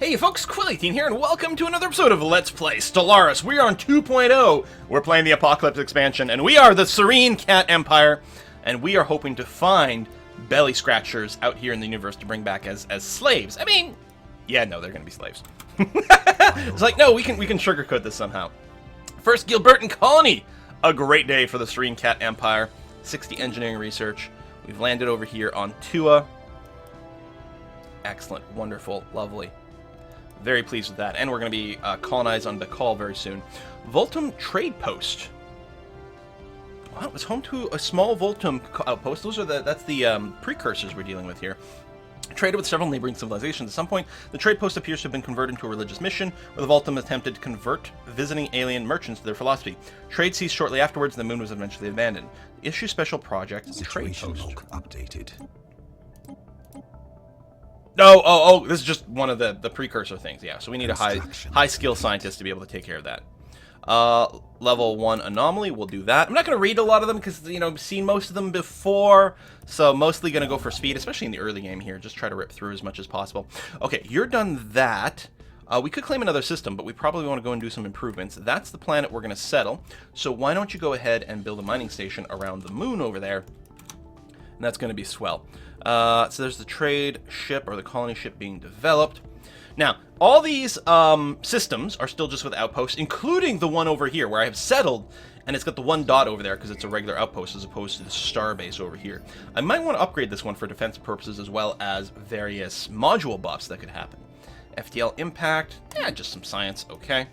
Hey folks, Quilly18 here, and welcome to another episode of Let's Play Stellaris. We are on 2.0. We're playing the Apocalypse expansion, and we are the Serene Cat Empire, and we are hoping to find belly scratchers out here in the universe to bring back as slaves. I mean, yeah, no, they're gonna be slaves. It's like, no, we can sugarcoat this somehow. First, Gilbertan Colony. A great day for the Serene Cat Empire. 60 engineering research. We've landed over here on Tua. Excellent, wonderful, lovely. Very pleased with that, and we're going to be colonized on Bakal very soon. Voltum Trade Post. Wow, it was home to a small Voltum outpost. That's the precursors we're dealing with here. Traded with several neighboring civilizations. At some point, the trade post appears to have been converted into a religious mission, where the Voltum attempted to convert visiting alien merchants to their philosophy. Trade ceased shortly afterwards, and the moon was eventually abandoned. Issue special project trade post. Updated. Oh, this is just one of the precursor things, yeah. So we need a high skill scientist to be able to take care of that. Level 1 anomaly, we'll do that. I'm not going to read a lot of them because, you know, I've seen most of them before, so mostly going to go for speed, especially in the early game here. Just try to rip through as much as possible. Okay, you're done that. We could claim another system, but we probably want to go and do some improvements. That's the planet we're going to settle, so why don't you go ahead and build a mining station around the moon over there, and that's going to be swell. So there's the trade ship, or the colony ship being developed. Now, all these systems are still just with outposts, including the one over here, where I have settled, and it's got the one dot over there because it's a regular outpost as opposed to the star base over here. I might want to upgrade this one for defensive purposes as well as various module buffs that could happen. FTL impact, yeah, just some science, okay.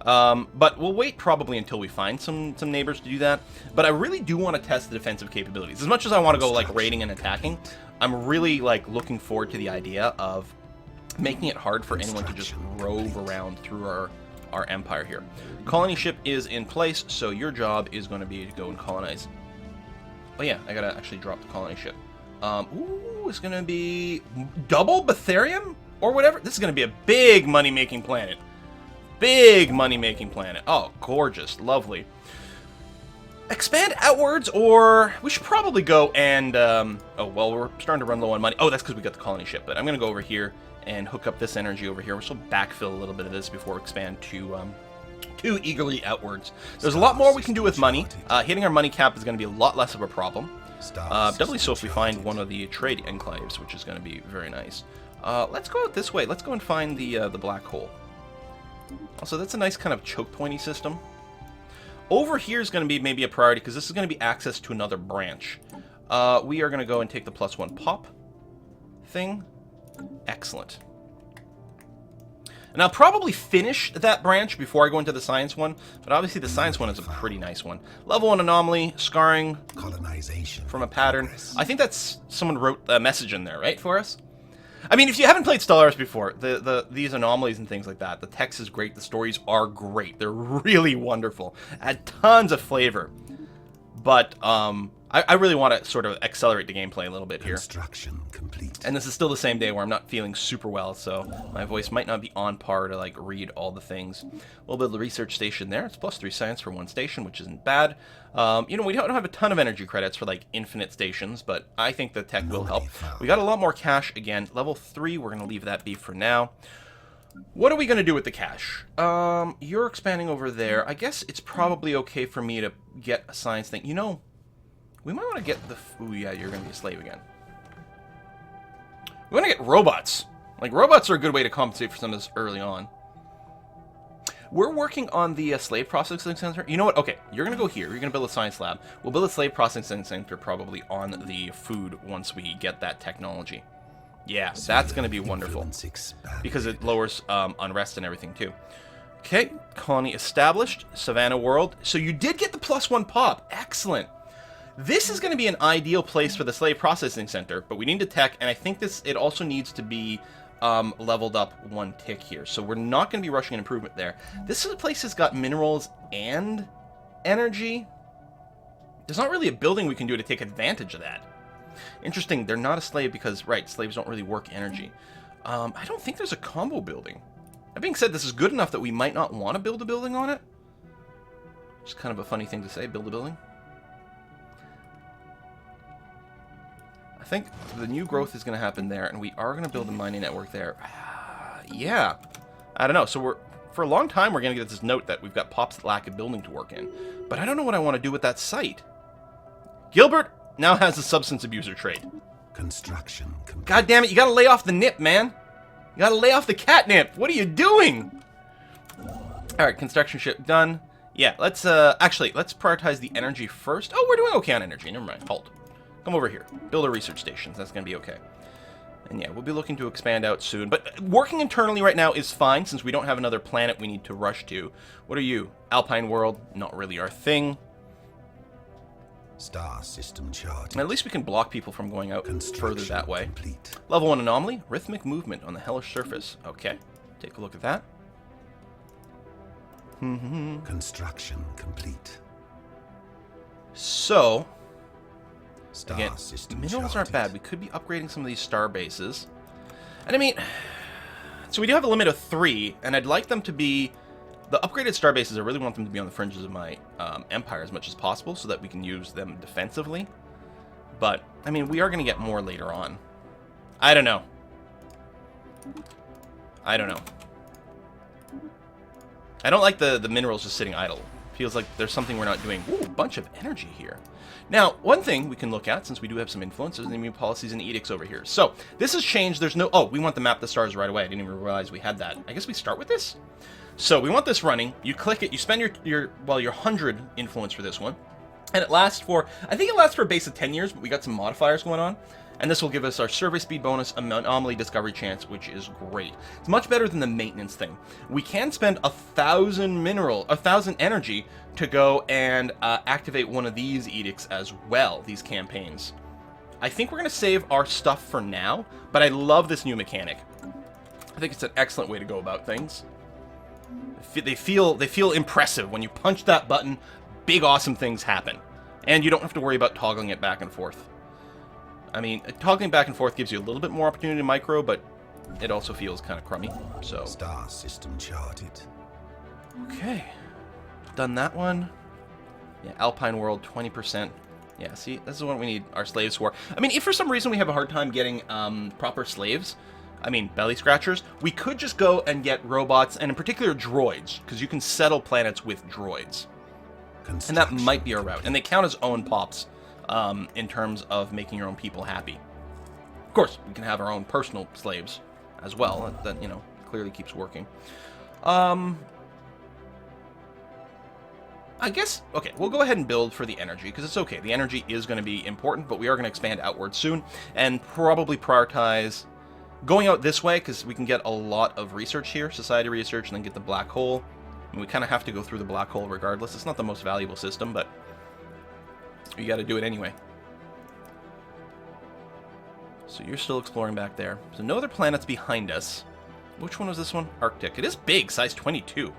But we'll wait probably until we find some neighbors to do that. But I really do want to test the defensive capabilities. As much as I want to go like raiding and attacking, I'm really like looking forward to the idea of making it hard for anyone to just rove around through our empire here. Colony ship is in place, so your job is going to be to go and colonize. Oh yeah, I gotta actually drop the colony ship. Ooh, it's going to be double Betharium or whatever. This is going to be a big money-making planet. Big money-making planet. Oh, gorgeous. Lovely. Expand outwards, or we should probably go and... oh, well, we're starting to run low on money. Oh, that's because we got the colony ship, but I'm going to go over here and hook up this energy over here. We'll still backfill a little bit of this before we expand too eagerly outwards. There's a lot more we can do with money. Hitting our money cap is going to be a lot less of a problem. Doubly so if we find one of the trade enclaves, which is going to be very nice. Let's go out this way. Let's go and find the black hole. Also, that's a nice kind of choke pointy system. Over here is going to be maybe a priority because this is going to be access to another branch. We are going to go and take the +1 pop thing. Excellent. And I'll probably finish that branch before I go into the science one, but obviously the science one is a pretty nice one. Level 1 anomaly, scarring Colonization from a pattern. I think that's someone wrote a message in there, right, for us? I mean, if you haven't played Stellaris before, these anomalies and things like that, the text is great, the stories are great. They're really wonderful. Add tons of flavor. But I really want to sort of accelerate the gameplay a little bit here. Construction complete. And this is still the same day where I'm not feeling super well, so my voice might not be on par to like read all the things. We'll build the research station there. It's +3 science for one station, which isn't bad. You know, we don't have a ton of energy credits for like infinite stations, but I think the tech will help. We got a lot more cash again. Level 3, we're going to leave that be for now. What are we going to do with the cash? You're expanding over there. I guess it's probably okay for me to get a science thing. You know, we might want to get the... Ooh, yeah, you're going to be a slave again. We want to get robots. Like, robots are a good way to compensate for some of this early on. We're working on the slave processing center. You know what? Okay, you're going to go here. You're going to build a science lab. We'll build a slave processing center probably on the food once we get that technology. Yeah, that's going to be wonderful because it lowers unrest and everything too. Okay, colony established, Savannah World. So you did get the +1 pop. Excellent. This is going to be an ideal place for the slave processing center, but we need to tech, and I think it also needs to be leveled up 1 tick here. So we're not going to be rushing an improvement there. This place has got minerals and energy. There's not really a building we can do to take advantage of that. Interesting, they're not a slave because, right, slaves don't really work energy. I don't think there's a combo building. That being said, this is good enough that we might not want to build a building on it. It's kind of a funny thing to say, build a building. I think the new growth is going to happen there, and we are going to build a mining network there. Yeah. I don't know. So for a long time, we're going to get this note that we've got pops that lack a building to work in. But I don't know what I want to do with that site. Gilbert now has a substance abuser trait. Construction complete. God damn it, you gotta lay off the nip, man. You gotta lay off the catnip. What are you doing? Alright, construction ship done. Yeah, let's prioritize the energy first. Oh, we're doing okay on energy. Never mind. Halt. Come over here. Build a research station. That's gonna be okay. And yeah, we'll be looking to expand out soon. But working internally right now is fine, since we don't have another planet we need to rush to. What are you? Alpine world? Not really our thing. Star system charted. And at least we can block people from going out further that way. Complete. Level 1 anomaly, rhythmic movement on the hellish surface. Okay, take a look at that. Construction complete. So, Star again, system minerals charted. aren't bad. We could be upgrading some of these star bases. And I mean, so we do have a limit of 3, and I'd like them to be... The upgraded star bases, I really want them to be on the fringes of my empire as much as possible so that we can use them defensively. But, I mean, we are going to get more later on. I don't know. I don't know. I don't like the minerals just sitting idle. Feels like there's something we're not doing. Ooh, a bunch of energy here. Now, one thing we can look at, since we do have some influence, is the new policies and edicts over here. So, this has changed. There's no... Oh, we want to map the stars right away. I didn't even realize we had that. I guess we start with this? So, we want this running. You click it. You spend your 100 influence for this one. And it lasts for... I think it lasts for a base of 10 years, but we got some modifiers going on. And this will give us our survey speed bonus, anomaly discovery chance, which is great. It's much better than the maintenance thing. We can spend 1,000 energy to go and activate one of these edicts as well, these campaigns. I think we're going to save our stuff for now, but I love this new mechanic. I think it's an excellent way to go about things. They feel impressive. When you punch that button, big awesome things happen. And you don't have to worry about toggling it back and forth. I mean, toggling back and forth gives you a little bit more opportunity to micro, but it also feels kind of crummy. So Star system charted. okay, done that one. Yeah, Alpine world 20%. Yeah, see, this is what we need our slaves for. I mean, if for some reason we have a hard time getting proper slaves, I mean belly scratchers, we could just go and get robots, and in particular droids, because you can settle planets with droids, and that might be our route. And they count as own pops. In terms of making your own people happy. Of course, we can have our own personal slaves as well. That, you know, clearly keeps working. I guess, okay, we'll go ahead and build for the energy, because it's okay. The energy is going to be important, but we are going to expand outward soon, and probably prioritize going out this way, because we can get a lot of research here, society research, and then get the black hole. And we kind of have to go through the black hole regardless. It's not the most valuable system, but you got to do it anyway. So you're still exploring back there. So no other planets behind us. Which one was this one? Arctic. It is big, size 22.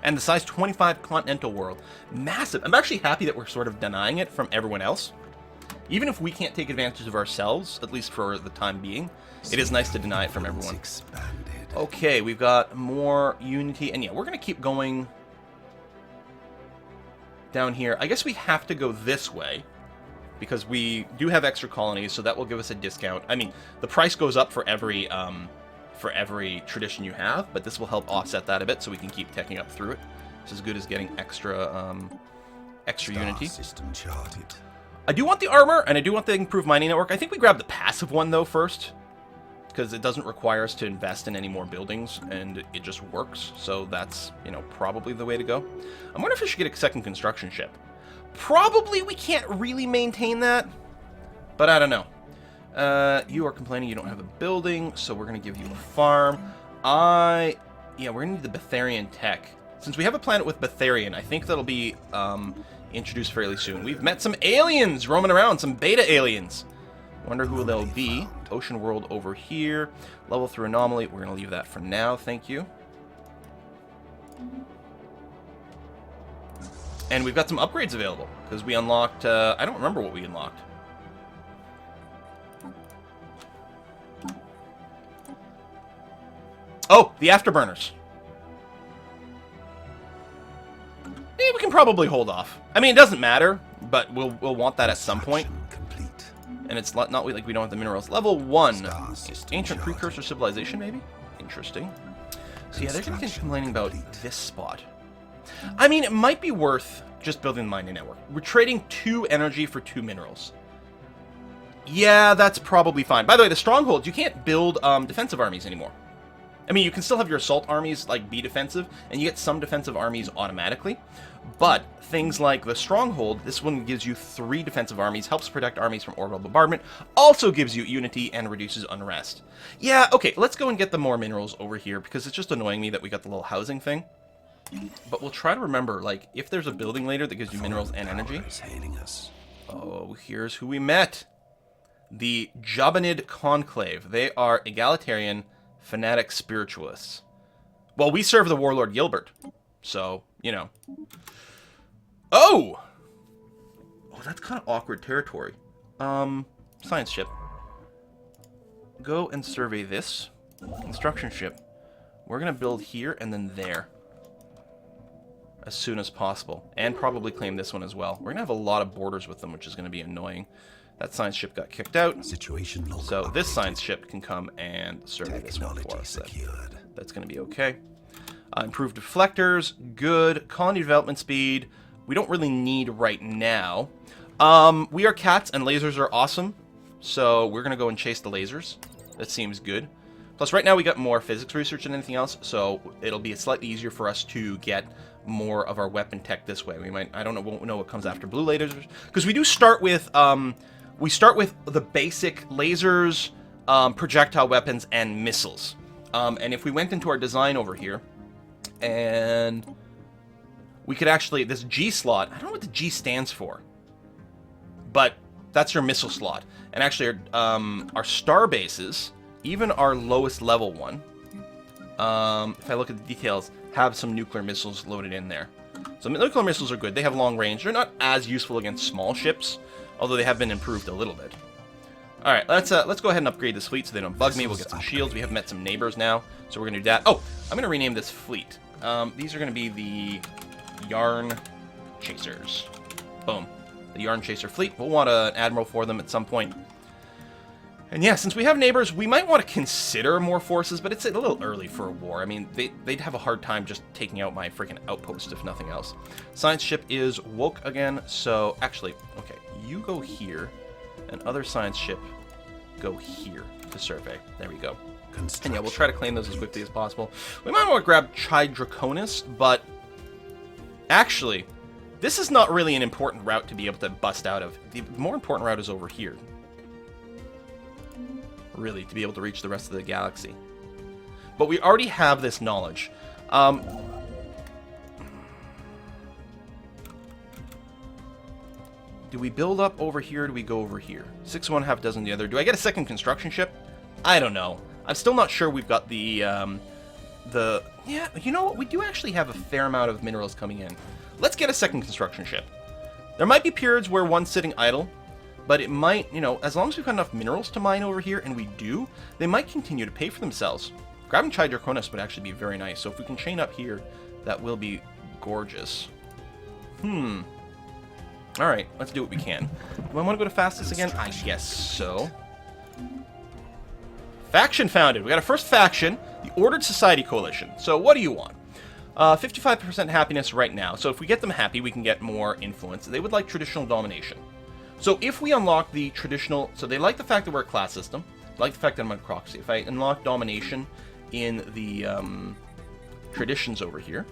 And the size 25 continental world. Massive. I'm actually happy that we're sort of denying it from everyone else. Even if we can't take advantage of ourselves, at least for the time being, it is nice to deny it from everyone. Okay, we've got more unity. And yeah, we're going to keep going down here. I guess we have to go this way because we do have extra colonies, so that will give us a discount. I mean, the price goes up for every tradition you have, but this will help offset that a bit, so we can keep teching up through it. It's as good as getting extra unity. System charted. I do want the armor, and I do want the improved mining network. I think we grab the passive one though first, because it doesn't require us to invest in any more buildings, and it just works. So that's, you know, probably the way to go. I'm wondering if we should get a second construction ship. Probably we can't really maintain that, but I don't know. You are complaining you don't have a building, so we're going to give you a farm. Yeah, we're going to need the Betharian tech. Since we have a planet with Betharian, I think that'll be introduced fairly soon. We've met some aliens roaming around, some beta aliens. Wonder who they'll be. Ocean world over here. Level through anomaly. We're going to leave that for now. Thank you. And we've got some upgrades available because we unlocked... I don't remember what we unlocked. Oh, the afterburners. Yeah, we can probably hold off. I mean, it doesn't matter, but we'll want that at some point. And it's not like we don't have the minerals. Level 1. Ancient precursor civilization, maybe? Interesting. So yeah, they're going to be complaining about this spot. I mean, it might be worth just building the mining network. We're trading 2 energy for 2 minerals. Yeah, that's probably fine. By the way, the strongholds, you can't build defensive armies anymore. I mean, you can still have your assault armies, like, be defensive, and you get some defensive armies automatically. But things like the stronghold, this one gives you 3 defensive armies, helps protect armies from orbital bombardment, also gives you unity and reduces unrest. Yeah, okay, let's go and get the more minerals over here, because it's just annoying me that we got the little housing thing. But we'll try to remember, like, if there's a building later that gives you minerals and energy. Oh, here's who we met. The Jobbanid Conclave. They are egalitarian, fanatic spiritualists. Well, we serve the warlord Gilbert. So, you know. Oh! Oh, that's kind of awkward territory. Science ship. Go and survey this. Construction ship. We're going to build here and then there. As soon as possible. And probably claim this one as well. We're going to have a lot of borders with them, which is going to be annoying. That science ship got kicked out. So this science ship can come and survey this one for us. That's going to be okay. Improved deflectors. Good. Colony development speed. We don't really need right now. We are cats and lasers are awesome. So we're going to go and chase the lasers. That seems good. Plus right now we got more physics research than anything else. So it'll be slightly easier for us to get more of our weapon tech this way. We might, I don't know, won't know what comes after blue lasers. Because we do start with, we start with the basic lasers, projectile weapons, and missiles. And if we went into our design over here, and we could actually, this G slot, I don't know what the G stands for, but that's your missile slot. And actually our star bases, even our lowest level one, if I look at the details, have some nuclear missiles loaded in there. So nuclear missiles are good. They have long range. They're not as useful against small ships, although they have been improved a little bit. All right, let's go ahead and upgrade this fleet so they don't bug me. We'll get some shields. We have met some neighbors now, so we're gonna do that. Oh, I'm gonna rename this fleet. These are gonna be the Yarn Chasers. Boom, the Yarn Chaser fleet. We'll want an admiral for them at some point. And yeah, since we have neighbors, we might want to consider more forces, but it's a little early for a war. I mean, they'd have a hard time just taking out my freaking outpost, if nothing else. Science ship is woke again, so actually, okay, you go here, and other science ship go here to survey. There we go. And yeah, we'll try to claim those as quickly as possible. We might want to grab Chi Draconis, but actually, this is not really an important route to be able to bust out of. The more important route is over here. Really, to be able to reach the rest of the galaxy. But we already have this knowledge. Do we build up over here, or do we go over here? 6 one, half dozen the other. Do I get a second construction ship? I don't know. I'm still not sure we've got the... Yeah, you know what? We do actually have a fair amount of minerals coming in. Let's get a second construction ship. There might be periods where one's sitting idle, but it might, you know, as long as we've got enough minerals to mine over here, and we do, they might continue to pay for themselves. Grabbing Chi Draconis would actually be very nice, so if we can chain up here, that will be gorgeous. Alright, let's do what we can. Do I want to go to fastest again? I guess so. Faction founded. We got a first faction, the Ordered Society Coalition. So what do you want? 55% happiness right now. So if we get them happy, we can get more influence. They would like traditional domination. So if we unlock the traditional... So they like the fact that we're a class system. They like the fact that I'm a democracy. If I unlock domination in the traditions over here,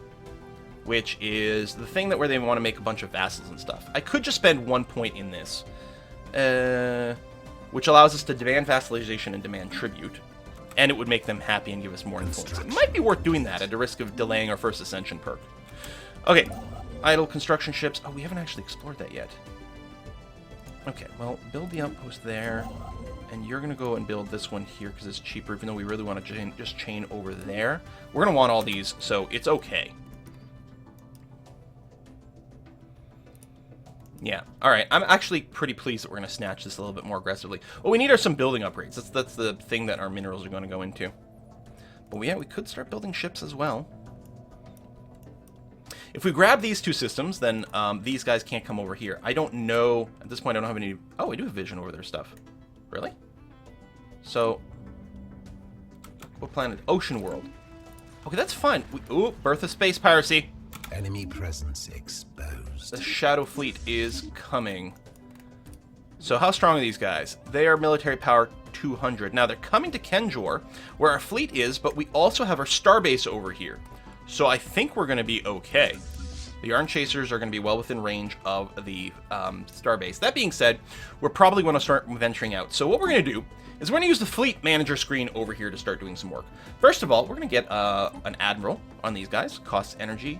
which is the thing that where they want to make a bunch of vassals and stuff. I could just spend 1 point in this, which allows us to demand vassalization and demand tribute, and it would make them happy and give us more influence. It might be worth doing that at the risk of delaying our first ascension perk. Okay, idle construction ships. Oh, we haven't actually explored that yet. Okay, well, build the outpost there, and you're going to go and build this one here because it's cheaper, even though we really want to just chain over there. We're going to want all these, so it's okay. Yeah, alright, I'm actually pretty pleased that we're going to snatch this a little bit more aggressively. What we need are some building upgrades. That's the thing that our minerals are going to go into. But yeah, we could start building ships as well. If we grab these two systems, then these guys can't come over here. I don't know, at this point I don't have any... Oh, I do have vision over their stuff. Really? So, What planet? Ocean World. Okay, that's fine. Ooh, birth of space piracy. Enemy presence exposed. The Shadow Fleet is coming. So how strong are these guys? They are military power 200. Now, they're coming to Kenjor, where our fleet is, but we also have our starbase over here. So I think we're going to be okay. The Yarn Chasers are going to be well within range of the starbase. That being said, we're probably going to start venturing out. So what we're going to do is we're going to use the Fleet Manager screen over here to start doing some work. First of all, we're going to get an Admiral on these guys. Costs energy,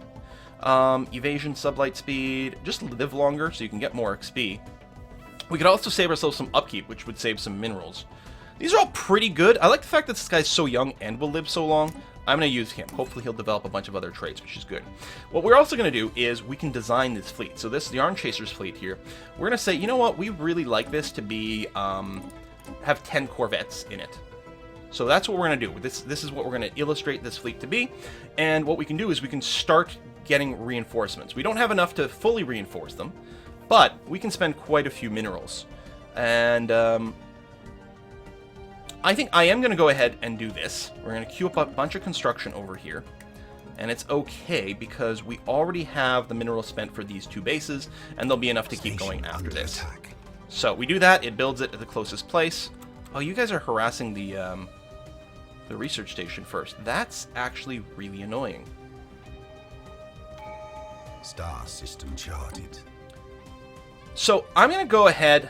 evasion, sublight speed, just live longer so you can get more XP. We could also save ourselves some upkeep, which would save some minerals. These are all pretty good. I like the fact that this guy's so young and will live so long. I'm going to use him. Hopefully he'll develop a bunch of other traits, which is good. What we're also going to do is we can design this fleet. So this, the Yarn Chasers fleet here, we're going to say, you know what, we really like this to be, have 10 corvettes in it. So that's what we're going to do. This is what we're going to illustrate this fleet to be. And what we can do is we can start getting reinforcements. We don't have enough to fully reinforce them, but we can spend quite a few minerals. And I think I am going to go ahead and do this. We're going to queue up a bunch of construction over here. And it's okay because we already have the minerals spent for these two bases, and there'll be enough to keep going after this. Attack. So we do that, it builds it at the closest place. Oh, you guys are harassing the research station first. That's actually really annoying. Star system charted. So I'm going to go ahead.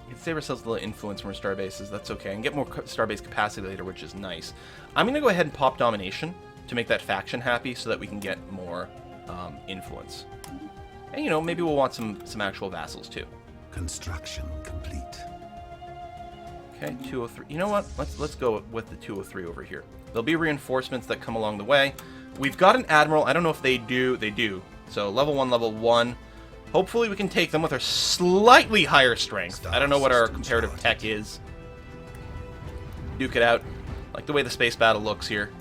We can save ourselves a little influence from our star bases. That's okay. And get more starbase capacity later, which is nice. I'm going to go ahead and pop domination to make that faction happy so that we can get more influence. And, you know, maybe we'll want some actual vassals, too. Construction complete. Okay, 203. You know what? Let's go with the 203 over here. There'll be reinforcements that come along the way. We've got an admiral. I don't know if they do. They do. So level 1, level 1. Hopefully we can take them with our slightly higher strength. I don't know what our comparative tech is. Duke it out. Like the way the space battle looks here.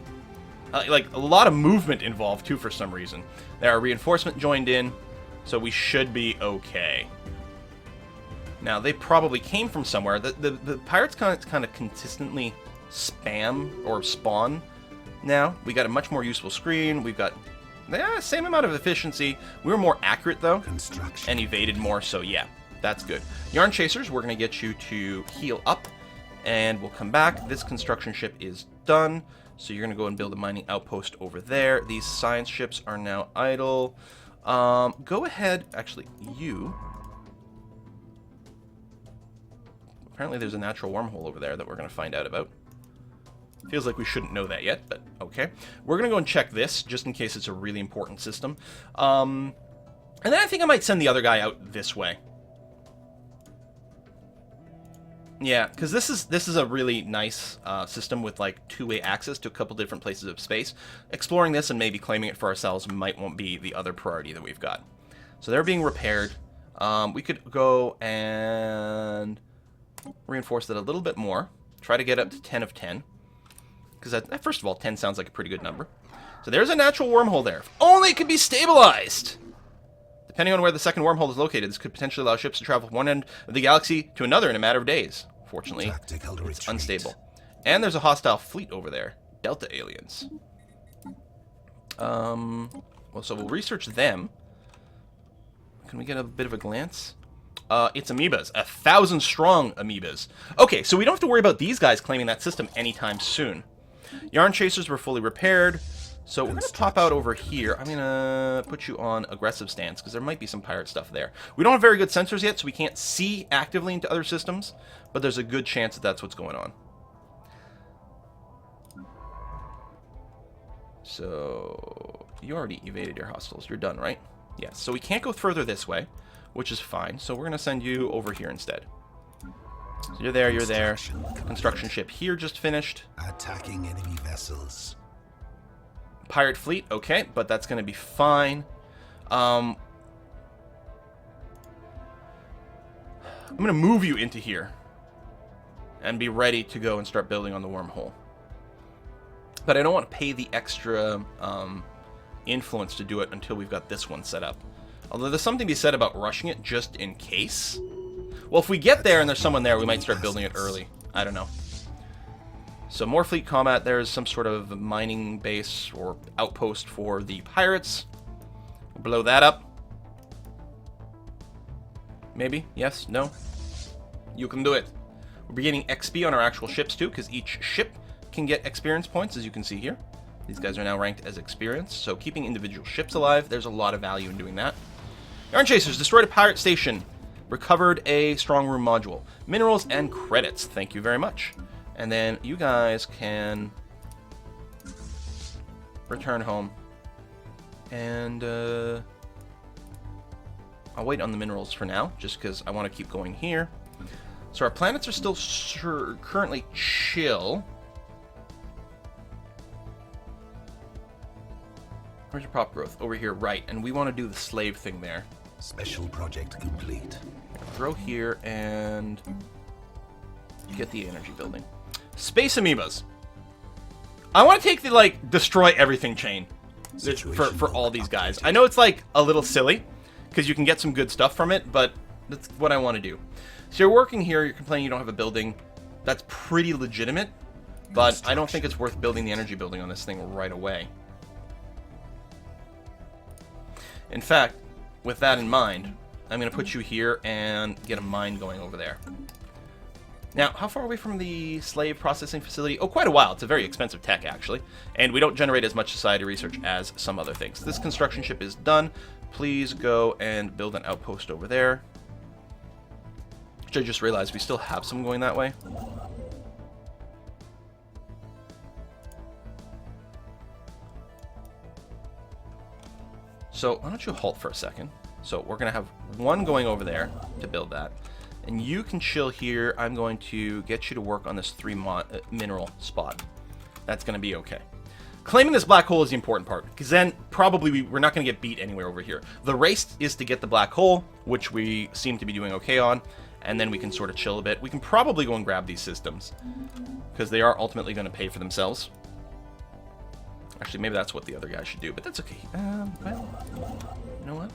Like a lot of movement involved too for some reason. There are reinforcement joined in, so we should be okay. Now they probably came from somewhere. The pirates kind of consistently spam or spawn. Now we got a much more useful screen. We've got same amount of efficiency. We were more accurate though, Construction. and evaded more. So yeah, that's good. Yarn Chasers, we're gonna get you to heal up, and we'll come back. This construction ship is done. So you're going to go and build a mining outpost over there. These science ships are now idle. Go ahead. Actually, you. Apparently there's a natural wormhole over there that we're going to find out about. Feels like we shouldn't know that yet, but okay. We're going to go and check this, just in case it's a really important system. And then I think I might send the other guy out this way. Yeah, because this is a really nice system with like two-way access to a couple different places of space. Exploring this and maybe claiming it for ourselves won't be the other priority that we've got. So they're being repaired. We could go and reinforce that a little bit more. Try to get up to 10 of 10. Because first of all, 10 sounds like a pretty good number. So there's a natural wormhole there. If only it could be stabilized! Depending on where the second wormhole is located, this could potentially allow ships to travel from one end of the galaxy to another in a matter of days. Fortunately, it's unstable. And there's a hostile fleet over there. Delta aliens. Well, so we'll research them. Can we get a bit of a glance? It's amoebas. 1,000 strong amoebas. Okay, so we don't have to worry about these guys claiming that system anytime soon. Yarn Chasers were fully repaired. So we're going to pop out over here. I'm going to put you on aggressive stance because there might be some pirate stuff there. We don't have very good sensors yet, so we can't see actively into other systems, but there's a good chance that that's what's going on. So you already evaded your hostiles. You're done, right? Yes. So we can't go further this way, which is fine. So we're going to send you over here instead. So you're there, you're there. Construction ship here just finished. Attacking enemy vessels. Pirate fleet, okay, but that's going to be fine. I'm going to move you into here and be ready to go and start building on the wormhole. But I don't want to pay the extra influence to do it until we've got this one set up. Although there's something to be said about rushing it just in case. Well, if we get there and there's someone there, we might start building it early. I don't know. So more fleet combat. There's some sort of mining base or outpost for the pirates. We'll blow that up. Maybe? Yes? No? You can do it. We're getting XP on our actual ships too, because each ship can get experience points, as you can see here. These guys are now ranked as experience, so keeping individual ships alive, there's a lot of value in doing that. Yarn Chasers destroyed a pirate station. Recovered a strong room module. Minerals and credits. Thank you very much. And then you guys can return home. And I'll wait on the minerals for now, just because I want to keep going here. So our planets are still currently chill. Where's your prop growth? Over here, right. And we want to do the slave thing there. Special project complete. Throw here and get the energy building. Space amoebas. I want to take the, like, destroy everything chain for all these guys. I know it's, like, a little silly, because you can get some good stuff from it, but that's what I want to do. So you're working here, you're complaining you don't have a building. That's pretty legitimate, but I don't think it's worth building the energy building on this thing right away. In fact, with that in mind, I'm going to put you here and get a mine going over there. Now, how far away from the slave processing facility? Oh, quite a while. It's a very expensive tech, actually. And we don't generate as much society research as some other things. This construction ship is done. Please go and build an outpost over there. Which I just realized we still have some going that way. So, why don't you halt for a second? So, we're going to have one going over there to build that. And you can chill here. I'm going to get you to work on this 3 mineral spot. That's going to be okay. Claiming this black hole is the important part, because then probably we're not going to get beat anywhere over here. The race is to get the black hole, which we seem to be doing okay on, and then we can sort of chill a bit. We can probably go and grab these systems, because they are ultimately going to pay for themselves. Actually, maybe that's what the other guy should do, but that's okay. Well, you know what?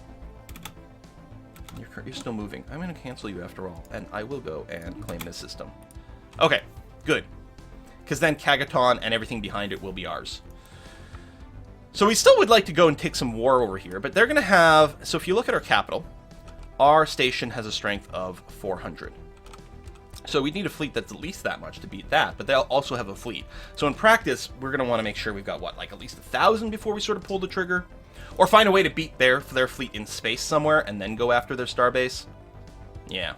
You're still moving. I'm going to cancel you after all, and I will go and claim this system. Okay, good. Because then Kagaton and everything behind it will be ours. So we still would like to go and take some war over here, but they're going to have... So if you look at our capital, our station has a strength of 400. So we need a fleet that's at least that much to beat that, but they'll also have a fleet. So in practice, we're going to want to make sure we've got, what, like at least 1,000 before we sort of pull the trigger? Or find a way to beat their fleet in space somewhere and then go after their starbase? Yeah.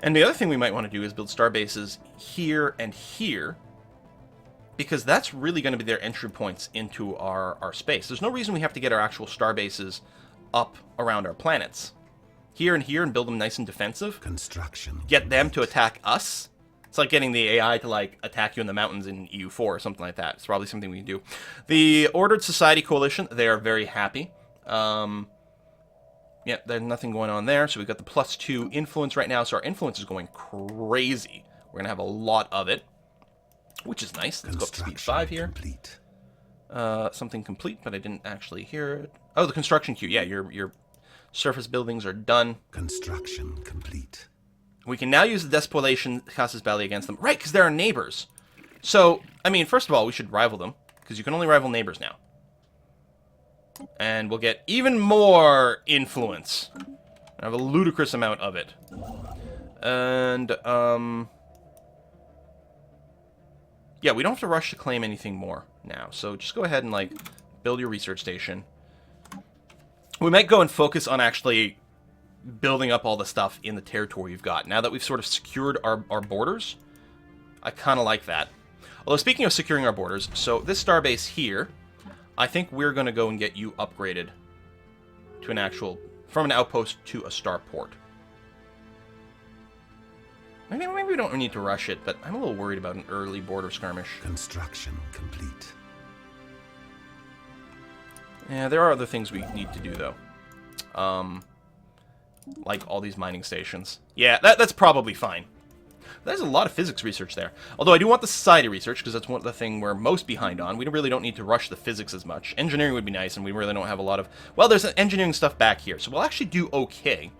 And the other thing we might want to do is build starbases here and here, because that's really going to be their entry points into our space. There's no reason we have to get our actual starbases up around our planets. Here and here and build them nice and defensive. Construction. Get them to attack us. It's like getting the AI to, like, attack you in the mountains in EU4 or something like that. It's probably something we can do. The Ordered Society Coalition, they are very happy. Yeah, there's nothing going on there. So we've got the +2 influence right now. So our influence is going crazy. We're going to have a lot of it, which is nice. Let's go up to speed 5 here. Complete. Something complete, but I didn't actually hear it. Oh, the construction queue. Yeah, your surface buildings are done. Construction complete. We can now use the Despoliation Casus Belli against them. Right, because they're our neighbors. So, I mean, first of all, we should rival them, because you can only rival neighbors now. And we'll get even more influence. I have a ludicrous amount of it. And, yeah, we don't have to rush to claim anything more now. So just go ahead and, like, build your research station. We might go and focus on actually building up all the stuff in the territory we've got. Now that we've sort of secured our borders, I kind of like that. Although, speaking of securing our borders, so this starbase here, I think we're going to go and get you upgraded to an actual, from an outpost to a starport. Maybe we don't need to rush it, but I'm a little worried about an early border skirmish. Construction complete. Yeah, there are other things we need to do, though. Like all these mining stations. Yeah, that's probably fine. There's a lot of physics research there. Although I do want the society research, because that's one of the thing we're most behind on. We really don't need to rush the physics as much. Engineering would be nice, and we really don't have a lot of... Well, there's engineering stuff back here, so we'll actually do okay.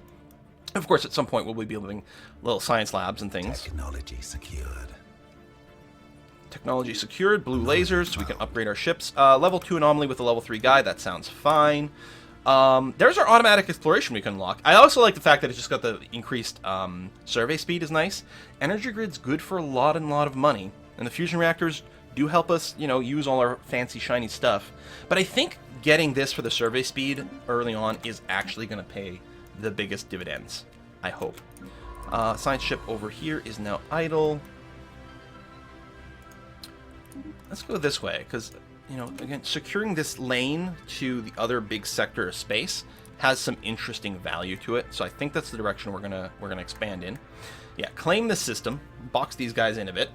Of course, at some point, we'll be building little science labs and things. Technology secured. technology secured. Blue lasers, so we can upgrade our ships. Level 2 anomaly with a level 3 guy. That sounds fine. There's our automatic exploration we can unlock. I also like the fact that it's just got the increased survey speed is nice. Energy grid's good for a lot of money. And the fusion reactors do help us, you know, use all our fancy shiny stuff. But I think getting this for the survey speed early on is actually going to pay the biggest dividends. I hope. Science ship over here is now idle. Let's go this way, because, you know, again, securing this lane to the other big sector of space has some interesting value to it. So I think that's the direction we're gonna expand in. Yeah, claim the system, box these guys in a bit.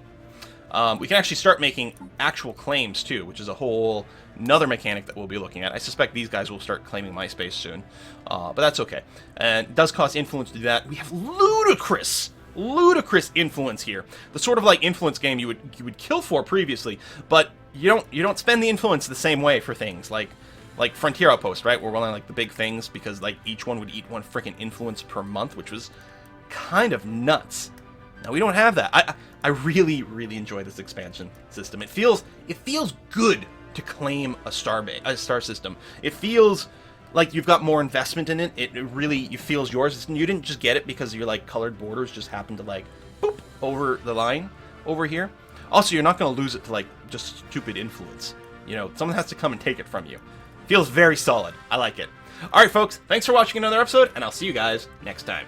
We can actually start making actual claims too, which is a whole another mechanic that we'll be looking at. I suspect these guys will start claiming my space soon, but that's okay. And it does cost influence to do that. We have ludicrous influence here. The sort of like influence game you would kill for previously, but you don't spend the influence the same way for things like Frontier Outpost, right? We're running like the big things because like each one would eat one freaking influence per month, which was kind of nuts. Now we don't have that. I really enjoy this expansion system. It feels good to claim a star system. It feels like you've got more investment in it. It feels yours. You didn't just get it because your like colored borders just happened to like boop over the line over here. Also, you're not going to lose it to like just stupid influence. You know, someone has to come and take it from you. Feels very solid. I like it. All right, folks. Thanks for watching another episode, and I'll see you guys next time.